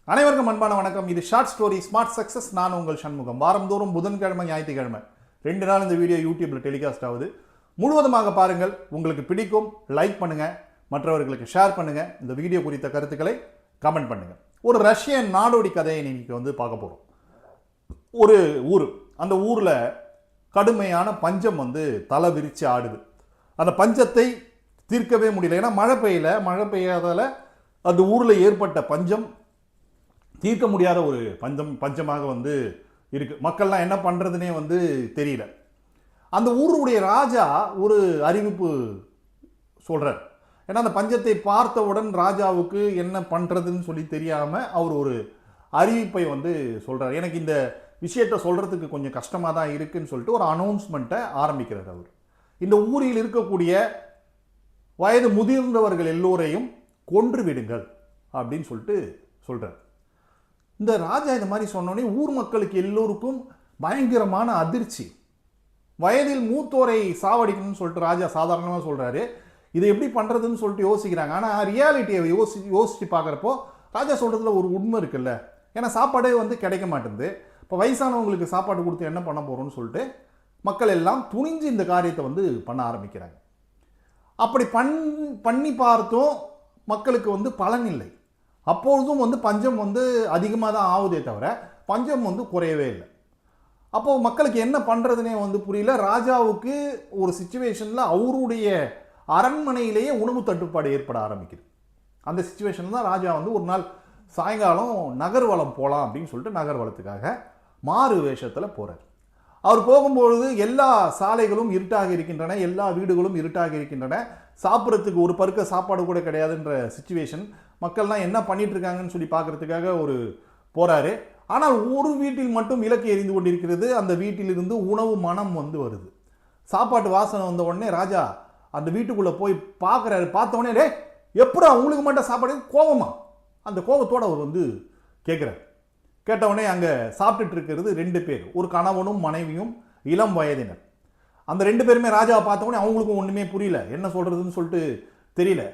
அனைவருக்கும் அன்பான வணக்கம். இது ஷார்ட் ஸ்டோரி ஸ்மார்ட் சக்சஸ். நான் உங்கள் சண்முகம். வாரந்தோறும் புதன்கிழமை ஞாயிற்றுக்கிழமை 2 நாள் இந்த வீடியோ யூடியூப்ல டெலிகாஸ்ட் ஆகுது. முழுவதுமாக பாருங்கள், உங்களுக்கு பிடிக்கும். லைக் பண்ணுங்க, மற்றவர்களுக்கு ஷேர் பண்ணுங்க. இந்த வீடியோ குறித்த கருத்துக்களை கமெண்ட் பண்ணுங்க. ஒரு ரஷ்யன் நாடோடி கதையை இன்னைக்கு பார்க்க போறோம். ஒரு ஊர், அந்த ஊர்ல கடுமையான பஞ்சம் தலை விரிச்சு ஆடுது. அந்த பஞ்சத்தை தீர்க்கவே முடியல. ஏன்னா மழை பெய்யாதால அந்த ஊர்ல ஏற்பட்ட பஞ்சம் தீர்க்க முடியாத ஒரு பஞ்சமாக இருக்கு. மக்கள்லாம் என்ன பண்றதுனே தெரியல. அந்த ஊருடைய ராஜா ஒரு அறிவிப்பு சொல்றார். ஏன்னா அந்த பஞ்சத்தை பார்த்தவுடன் ராஜாவுக்கு என்ன பண்றதுன்னு சொல்லி தெரியாம அவர் ஒரு அறிவிப்பை சொல்றார். எனக்கு இந்த விஷயத்தை சொல்றதுக்கு கொஞ்சம் கஷ்டமா தான் இருக்குன்னு சொல்லிட்டு ஒரு அனௌன்ஸ்மெண்ட்டை ஆரம்பிக்கிறார் அவர். இந்த ஊரில் இருக்கக்கூடிய வயது முதிர்ந்தவர்கள் எல்லோரையும் கொன்று விடுங்கள் அப்படின்னு சொல்லிட்டு சொல்றார். இந்த ராஜா இந்த மாதிரி சொன்னோடனே ஊர் மக்களுக்கு எல்லோருக்கும் பயங்கரமான அதிர்ச்சி. வயதில் மூத்தோரை சாவடிக்கணும்னு சொல்லிட்டு ராஜா சாதாரணமாக சொல்றாரு. இதை எப்படி பண்றதுன்னு சொல்லிட்டு யோசிக்கிறாங்க. ஆனால் ரியாலிட்டியை யோசிச்சு பார்க்குறப்போ ராஜா சொல்றதுல ஒரு உண்மை இருக்குல்ல. ஏன்னா சாப்பாடே கிடைக்க மாட்டேங்குது. இப்போ வயசானவங்களுக்கு சாப்பாடு கொடுத்து என்ன பண்ண போறோம்னு சொல்லிட்டு மக்கள் எல்லாம் துணிஞ்சு இந்த காரியத்தை பண்ண ஆரம்பிக்கிறாங்க. அப்படி பண்ணி பார்த்தும் மக்களுக்கு பலன் இல்லை. அப்பொழுதும் பஞ்சம் அதிகமாக தான் ஆகுதே தவிர பஞ்சம் குறையவே இல்லை. அப்போ மக்களுக்கு என்ன பண்றதுனே புரியல. ராஜாவுக்கு ஒரு சிச்சுவேஷன்ல அவருடைய அரண்மனையிலேயே உணவு தட்டுப்பாடு ஏற்பட ஆரம்பிக்குது. அந்த சிச்சுவேஷன் தான் ராஜா ஒரு நாள் சாயங்காலம் நகர்வலம் போகலாம் அப்படின்னு சொல்லிட்டு நகர்வலத்துக்காக மாறு வேஷத்துல போறார். அவர் போகும்பொழுது எல்லா சாலைகளும் இருட்டாக இருக்கின்றன, எல்லா வீடுகளும் இருட்டாக இருக்கின்றன. சாப்பிட்றதுக்கு ஒரு பருக்க சாப்பாடு கூட கிடையாதுன்ற சிச்சுவேஷன். மக்கள்லாம் என்ன பண்ணிட்டு இருக்காங்கன்னு சொல்லி பார்க்கறதுக்காக ஒரு போறாரு. ஆனால் ஒரு வீட்டில் மட்டும் விளக்கு எரிந்து கொண்டிருக்கிறது. அந்த வீட்டிலிருந்து உணவு மனம் வருது. சாப்பாட்டு வாசனை வந்த உடனே ராஜா அந்த வீட்டுக்குள்ள போய் பார்க்குறாரு. பார்த்த உடனே டே எப்படா உங்களுக்கு மட்டும் சாப்பாடு, கோபமா? அந்த கோபத்தோட அவர் கேட்குறாரு. கேட்டவுடனே அங்கே சாப்பிட்டுட்டு இருக்கிறது 2 பேர், ஒரு கணவனும் மனைவியும், இளம் வயதினர். அந்த 2 பேருமே ராஜாவை பார்த்த உடனே அவங்களுக்கும் ஒன்றுமே புரியல, என்ன சொல்றதுன்னு சொல்லிட்டு தெரியல.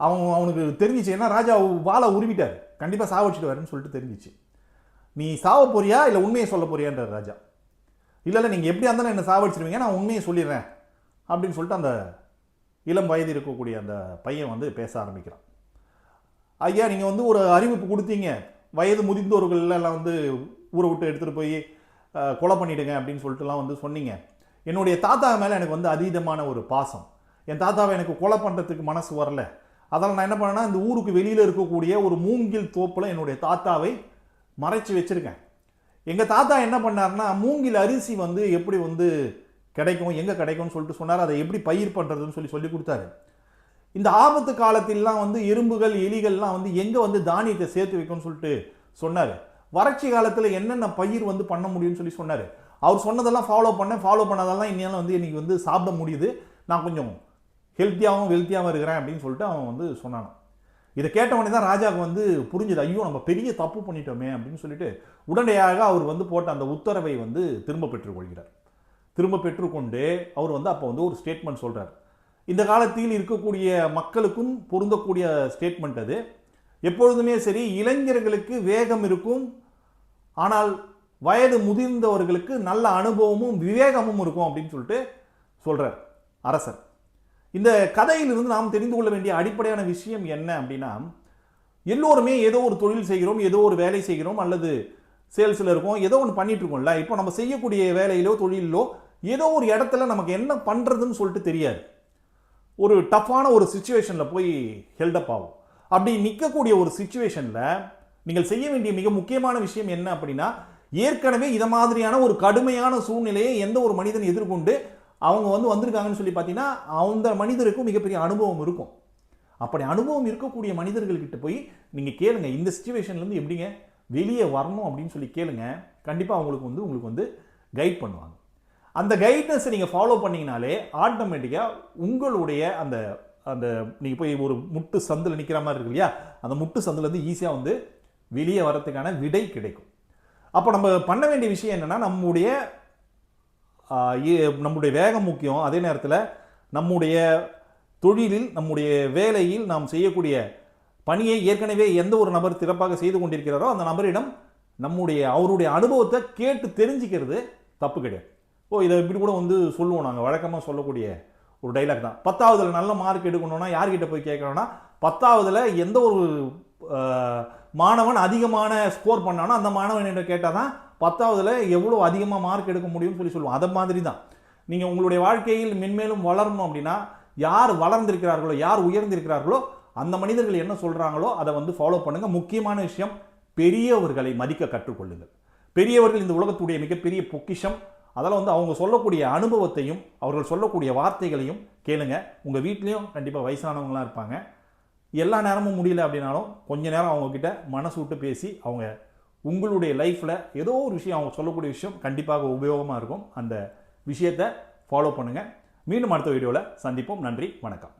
அவனுக்கு தெரிஞ்சிச்சு. ஏன்னா ராஜா வாளை உருவிட்டார், கண்டிப்பாக சாவடிச்சுட்டு வரேன்னு சொல்லிட்டு தெரிஞ்சிச்சு. நீ சாவ போறியா இல்லை உண்மையை சொல்ல போறியான்றார் ராஜா. இல்லை நீங்கள் எப்படியா இருந்தாலும் என்ன சாவடிச்சிருவீங்க, நான் உண்மையை சொல்லிடுறேன் அப்படின்னு சொல்லிட்டு அந்த இளம் வயது இருக்கக்கூடிய அந்த பையன் பேச ஆரம்பிக்கிறான். ஐயா, நீங்கள் ஒரு அறிவிப்பு கொடுத்தீங்க, வயது முதிர்ந்தோர்கள் எல்லாம் ஊரை விட்டு எடுத்துகிட்டு போய் கொலை பண்ணிடுங்க அப்படின்னு சொல்லிட்டுலாம் சொன்னீங்க. என்னுடைய தாத்தா மேலே எனக்கு அதீதமான ஒரு பாசம். என் தாத்தாவை எனக்கு கொலை பண்ணுறதுக்கு மனசு வரல. அதனால் நான் என்ன பண்ணேன்னா, இந்த ஊருக்கு வெளியில் இருக்கக்கூடிய ஒரு மூங்கில் தோப்பில் என்னுடைய தாத்தாவை மறைச்சி வச்சுருக்கேன். எங்கள் தாத்தா என்ன பண்ணார்னா, மூங்கில் அரிசி எப்படி கிடைக்கும், எங்கே கிடைக்கும்னு சொல்லிட்டு சொன்னார். அதை எப்படி பயிர் பண்ணுறதுன்னு சொல்லி கொடுத்தாரு. இந்த ஆபத்து காலத்திலாம் எறும்புகள் எலிகள்லாம் எங்கே தானியத்தை சேர்த்து வைக்கும்னு சொல்லிட்டு சொன்னார். வறட்சி காலத்தில் என்னென்ன பயிர் பண்ண முடியும்னு சொல்லி சொன்னார். அவர் சொன்னதெல்லாம் ஃபாலோ பண்ணதெல்லாம் இன்னும் இன்னைக்கு சாப்பிட முடியுது. நான் கொஞ்சம் ஹெல்த்தியாகவும் வெல்த்தியாகவும் இருக்கிறேன் அப்படின்னு சொல்லிட்டு அவன் சொன்னான். இதை கேட்டவனே தான் ராஜாவுக்கு புரிஞ்சுது. ஐயோ, நம்ம பெரிய தப்பு பண்ணிட்டோமே அப்படின்னு சொல்லிட்டு உடனடியாக அவர் போட்ட அந்த உத்தரவை திரும்ப பெற்றுக்கொள்கிறார். திரும்ப பெற்றுக்கொண்டு அவர் அப்போ ஒரு ஸ்டேட்மெண்ட் சொல்றார். இந்த காலத்தில் இருக்கக்கூடிய மக்களுக்கும் பொருந்தக்கூடிய ஸ்டேட்மெண்ட் அது. எப்பொழுதுமே சரி, இளைஞர்களுக்கு வேகம் இருக்கும், ஆனால் வயது முதிர்ந்தவர்களுக்கு நல்ல அனுபவமும் விவேகமும் இருக்கும் அப்படின்னு சொல்லிட்டு சொல்றார் அரசர். இந்த கதையிலிருந்து நாம் தெரிந்து கொள்ள வேண்டிய அடிப்படையான விஷயம் என்ன அப்படின்னா, எல்லோருமே ஏதோ ஒரு தொழில் செய்கிறோம், ஏதோ ஒரு வேலை செய்கிறோம், அல்லது சேல்ஸில் இருக்கோம், ஏதோ ஒன்று பண்ணிட்டு இருக்கோம்ல. இப்போ நம்ம செய்யக்கூடிய வேலையிலோ தொழிலோ ஏதோ ஒரு இடத்துல நமக்கு என்ன பண்ணுறதுன்னு சொல்லிட்டு தெரியாது. ஒரு டஃப்பான ஒரு சிச்சுவேஷனில் போய் ஹெல்டப் ஆகும். அப்படி நிற்கக்கூடிய ஒரு சிச்சுவேஷனில் நீங்கள் செய்ய வேண்டிய மிக முக்கியமான விஷயம் என்ன அப்படின்னா, ஏற்கனவே இதை மாதிரியான ஒரு கடுமையான சூழ்நிலையை எந்த ஒரு மனிதன் எதிர்கொண்டு அவங்க வந்திருக்காங்கன்னு சொல்லி பார்த்தீங்கன்னா, அந்த மனிதருக்கும் மிகப்பெரிய அனுபவம் இருக்கும். அப்படி அனுபவம் இருக்கக்கூடிய மனிதர்கள்கிட்ட போய் நீங்கள் கேளுங்க, இந்த சிச்சுவேஷன்லேருந்து எப்படிங்க வெளியே வரணும் அப்படின்னு சொல்லி கேளுங்க. கண்டிப்பாக அவங்களுக்கு உங்களுக்கு கைட் பண்ணுவாங்க. அந்த கைட்னஸை நீங்கள் ஃபாலோ பண்ணிங்கனாலே ஆட்டோமேட்டிக்காக உங்களுடைய அந்த அந்த நீங்கள் போய் ஒரு முட்டு சந்தில் நிற்கிற மாதிரி இருக்கு இல்லையா, அந்த முட்டு சந்திலேருந்து ஈஸியாக வெளியே வரத்துக்கான விடை கிடைக்கும். அப்போ நம்ம பண்ண வேண்டிய விஷயம் என்னென்னா, நம்முடைய வேகம் முக்கியம். அதே நேரத்தில் நம்முடைய தொழிலில், நம்முடைய வேலையில் நாம் செய்யக்கூடிய பணியை ஏற்கனவே எந்த ஒரு நபர் சிறப்பாக செய்து கொண்டிருக்கிறாரோ அந்த நபரிடம் அவருடைய அனுபவத்தை கேட்டு தெரிஞ்சுக்கிறது தப்பு கிடையாது. இதை இப்படி கூட வந்து சொல்லுவோம், நாங்கள் வழக்கமாக சொல்லக்கூடிய ஒரு டைலாக் தான். 10ஆவதுல நல்ல மார்க் எடுக்கணும்னா யார்கிட்ட போய் கேட்கணும்னா, 10ஆவதுல எந்த ஒரு மாணவன் அதிகமான ஸ்கோர் பண்ணானோ அந்த மாணவன் கேட்டால் தான் 10ஆவதுல எவ்வளோ அதிகமாக மார்க் எடுக்க முடியும்னு சொல்லுவோம். அதை மாதிரி தான் நீங்கள் உங்களுடைய வாழ்க்கையில் மென்மேலும் வளரணும் அப்படின்னா, யார் வளர்ந்திருக்கிறார்களோ, யார் உயர்ந்திருக்கிறார்களோ அந்த மனிதர்கள் என்ன சொல்கிறாங்களோ அதை வந்து ஃபாலோ பண்ணுங்கள். முக்கியமான விஷயம், பெரியவர்களை மதிக்க கற்றுக்கொள்ளுங்கள். பெரியவர்கள் இந்த உலகத்துடைய மிகப்பெரிய பொக்கிஷம். அதெல்லாம் வந்து அவங்க சொல்லக்கூடிய அனுபவத்தையும் அவர்கள் சொல்லக்கூடிய வார்த்தைகளையும் கேளுங்க. உங்கள் வீட்லேயும் கண்டிப்பாக வயசானவங்களாம் இருப்பாங்க. எல்லா நேரமும் முடியல அப்படின்னாலும் கொஞ்ச நேரம் அவங்கக்கிட்ட மனசு விட்டு பேசி, அவங்க உங்களுடைய லைஃப்பில் ஏதோ ஒரு விஷயம், அவங்க சொல்லக்கூடிய விஷயம் கண்டிப்பாக உபயோகமாக இருக்கும். அந்த விஷயத்தை ஃபாலோ பண்ணுங்கள். மீண்டும் அடுத்த வீடியோவில் சந்திப்போம். நன்றி, வணக்கம்.